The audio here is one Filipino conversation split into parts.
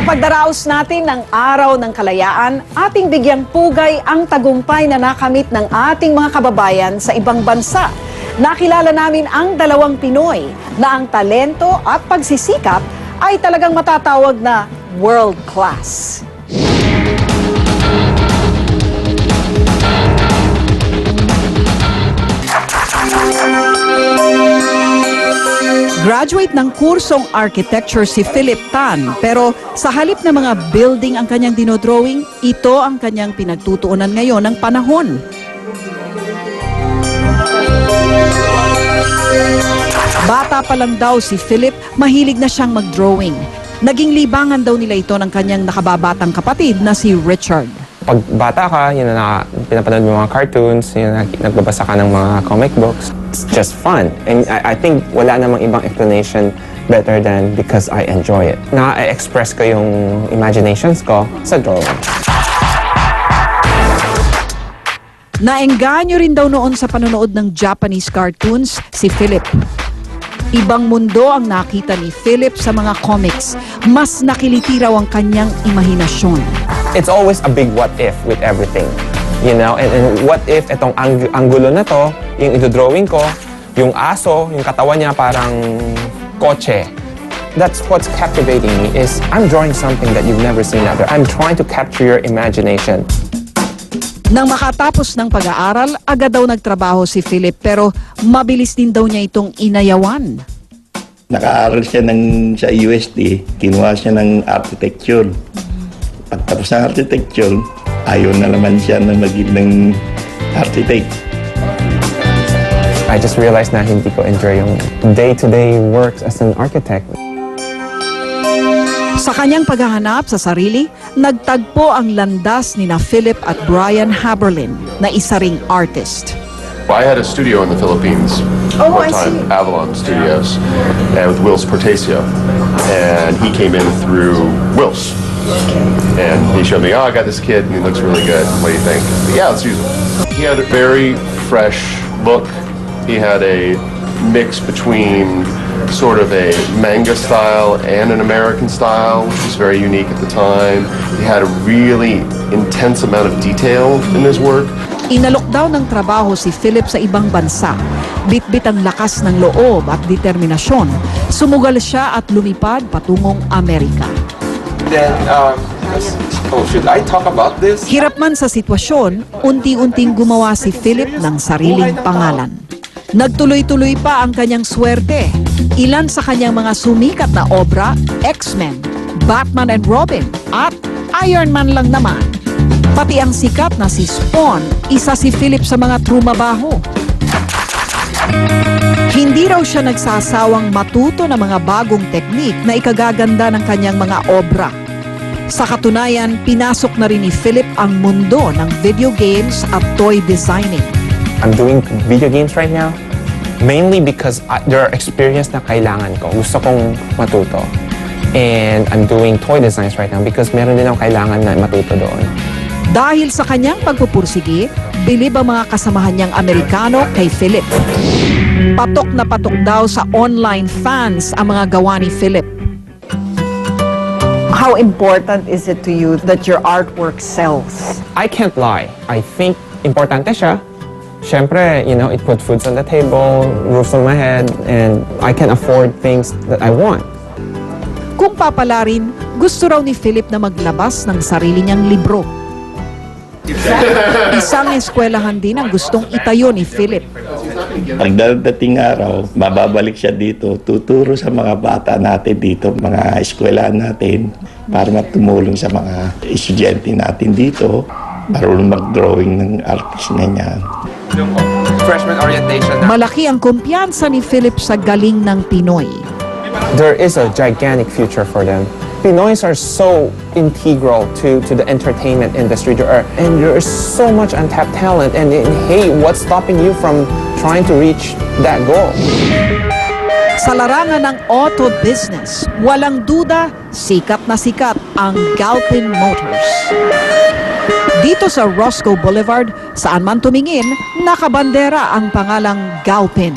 pagdaraos natin ng Araw ng Kalayaan, ating bigyang pugay ang tagumpay na nakamit ng ating mga kababayan sa ibang bansa. Nakilala namin ang dalawang Pinoy na ang talento at pagsisikap ay talagang matatawag na world class. Graduate ng kursong architecture si Philip Tan, pero sa halip na mga building ang kanyang dinodrawing, ito ang kanyang pinagtutuunan ngayon ng panahon. Bata pa lang daw si Philip, mahilig na siyang mag-drawing. Naging libangan daw nila ito ng kanyang nakababatang kapatid na si Richard. Pag bata ka, pinapanood mo mga cartoons, nagbabasa ka ng mga comic books. It's just fun. And I think wala namang ibang explanation better than because I enjoy it. Na-express ko yung imaginations ko sa drawing. Naengganyo rin daw noon sa panonood ng Japanese cartoons si Philip. Ibang mundo ang nakita ni Philip sa mga comics. Mas nakiliti raw ang kanyang imahinasyon. It's always a big what if with everything. You know, and what if itong anggulo na to, yung idodrawing ko, yung aso, yung katawan niya parang kotse. That's what's captivating me is I'm drawing something that you've never seen out there. I'm trying to capture your imagination. Nang makatapos ng pag-aaral, agad daw nagtrabaho si Philip pero mabilis din daw niya itong inayawan. Naka-aaral siya sa UST, kinuha siya ng architecture. Pagtapos ng architecture, ayaw na naman siya na maging architect. I just realized na hindi ko enjoy yung day-to-day works as an architect. Sa kanyang paghahanap sa sarili, nagtagpo ang landas ni na Philip at Brian Haberlin na isa ring artist. I had a studio in the Philippines one time, Avalon Studios, and with Wills Portacio, and he came in through Wills, and he showed me, oh, I got this kid, and he looks really good. What do you think? Yeah, let's use him. He had a very fresh look. He had a mix between sort of a manga style and an American style, which was very unique at the time. He had a really intense amount of detail in his work. Inalok daw ng trabaho si Philip sa ibang bansa. Bitbit ang lakas ng loob at determinasyon. Sumugal siya at lumipad patungong Amerika. Then, should I talk about this? Hirap man sa sitwasyon, unti-unting gumawa si Philip ng sariling pangalan. Nagtuloy-tuloy pa ang kanyang swerte. Ilan sa kanyang mga sumikat na obra, X-Men, Batman and Robin, at Iron Man lang naman. Pati ang sikat na si Spawn, isa si Philip sa mga trumabaho. Hindi raw siya nagsasawang matuto ng mga bagong teknik na ikagaganda ng kanyang mga obra. Sa katunayan, pinasok na rin ni Philip ang mundo ng video games at toy designing. I'm doing video games right now, mainly because there are experience na kailangan ko. Gusto kong matuto. And I'm doing toy designs right now because meron din akong kailangan na matuto doon. Dahil sa kanyang pagpupursige, bilib ang mga kasamahan niyang Amerikano kay Philip. Patok na patok daw sa online fans ang mga gawa ni Philip. How important is it to you that your artwork sells? I can't lie. I think importante siya. Siyempre, it put foods on the table, roofs on my head, and I can afford things that I want. Kung papalarin, gusto raw ni Philip na maglabas ng sarili niyang libro. Isang eskwelahan din ang gustong itayo ni Philip. Pagdating araw, mababalik siya dito, tuturo sa mga bata natin dito, mga eskwelahan natin, para matumulong sa mga estudyante natin dito, marunong mag-drawing ng artist na niya. Freshman orientation. Malaki ang kumpiyansa ni Philip sa galing ng Pinoy. There is a gigantic future for them. Pinoys are so integral to the entertainment industry. There is so much untapped talent. And hey, what's stopping you from trying to reach that goal? Sa larangan ng auto business, walang duda, sikat na sikat ang Galpin Motors. Dito sa Roscoe Boulevard, saan man tumingin, nakabandera ang pangalang Galpin.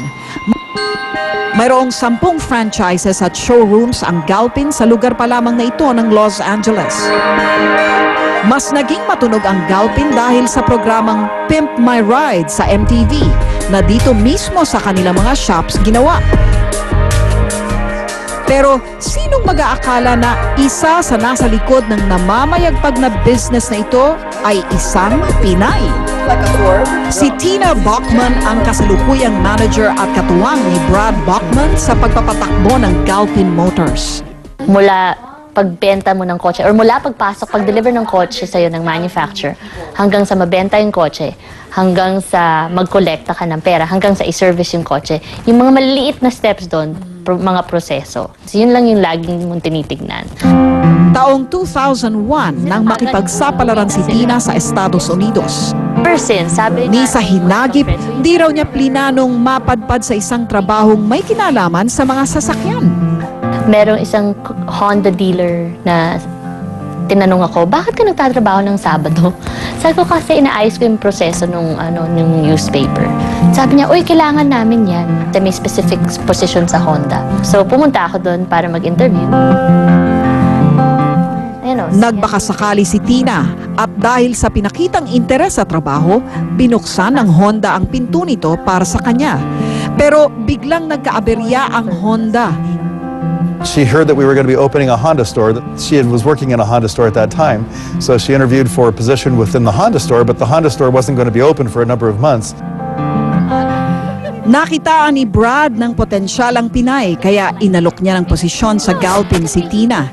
Mayroong 10 franchises at showrooms ang Galpin sa lugar pa lamang na ito ng Los Angeles. Mas naging matunog ang Galpin dahil sa programang Pimp My Ride sa MTV na dito mismo sa kanilang mga shops ginawa. Pero sinong mag-aakala na isa sa nasa likod ng namamayagpag na business na ito ay isang Pinay? Si Tina Bachman ang kasalukuyang manager at katuwang ni Brad Bachman sa pagpapatakbo ng Galpin Motors. Mula pagbenta mo ng kotse or mula pagpasok, pag-deliver ng kotse sa'yo ng manufacturer hanggang sa mabenta yung kotse, hanggang sa mag-collecta ka ng pera, hanggang sa i-service yung kotse, yung mga maliliit na steps doon, mga proseso. So yun lang yung laging mong tinitignan. Taong 2001 nang makipagsapalaran si Tina sa Estados Unidos. Ever since, sabi Ni sa hinagip, di raw niya plinanong mapadpad sa isang trabahong may kinalaman sa mga sasakyan. merong isang Honda dealer na tinanong ako, bakit ka nagtatrabaho ng Sabado? Sabi ko, kasi inaayos ko yung proseso nung newspaper. Sabi niya, uy, kailangan namin yan. May specific position sa Honda. So, pumunta ako doon para mag-interview. Nagbakasakali si Tina at dahil sa pinakitang interes sa trabaho, binuksan ng Honda ang pinto nito para sa kanya. Pero biglang nagkaaberya ang Honda. She heard that we were going to be opening a Honda store. She was working in a Honda store at that time. So she interviewed for a position within the Honda store, but the Honda store wasn't going to be open for a number of months. Nakitaan ni Brad ng potensyalang Pinay kaya inalok niya ng posisyon sa Galpin si Tina.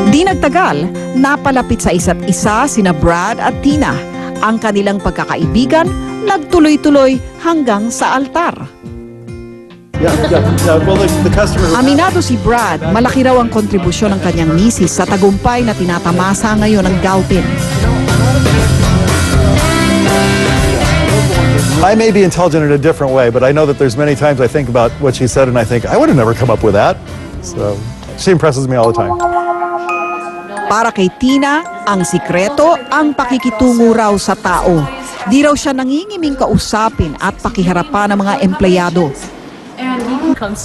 Di nagtagal, napalapit sa isa't isa sina Brad at Tina. Ang kanilang pagkakaibigan nagtuloy-tuloy hanggang sa altar. Well, the customer... Aminado si Brad, malaki raw ang kontribusyon ng kanyang misis sa tagumpay na tinatamasa ngayon ng Galpin. I may be intelligent in a different way, but I know that there's many times I think about what she said and I think, I would have never come up with that. So, she impresses me all the time. Para kay Tina, ang sikreto ang pakikitungo raw sa tao. Di raw siya nangingiming kausapin at pakiharapan ng mga empleyado.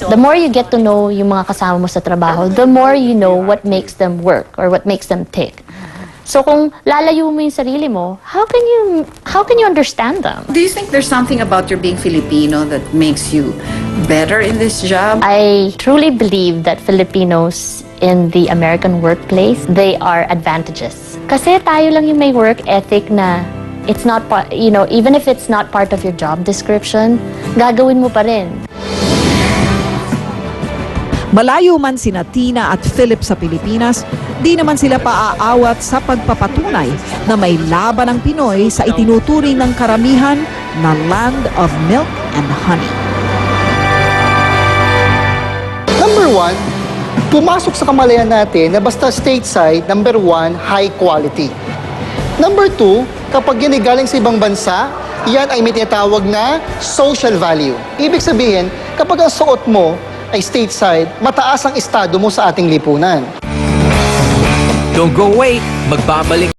The more you get to know yung mga kasama mo sa trabaho, the more you know what makes them work or what makes them tick. So kung lalayo mo yung sarili mo, how can you understand them? Do you think there's something about your being Filipino that makes you better in this job? I truly believe that Filipinos in the American workplace, they are advantages. Kasi tayo lang yung may work ethic na it's not even if it's not part of your job description, gagawin mo pa rin. Malayo man sina Tina at Philip sa Pilipinas, di naman sila paaawat sa pagpapatunay na may laban ng Pinoy sa itinuturing ng karamihan na land of milk and honey. Number one, pumasok sa kamalayan natin na basta stateside, number one, high quality. Number two, kapag yan ay galing sa ibang bansa, yan ay may tinatawag na social value. Ibig sabihin, kapag ang suot mo ay stateside, mataas ang estado mo sa ating lipunan. Don't go away. Magbabalik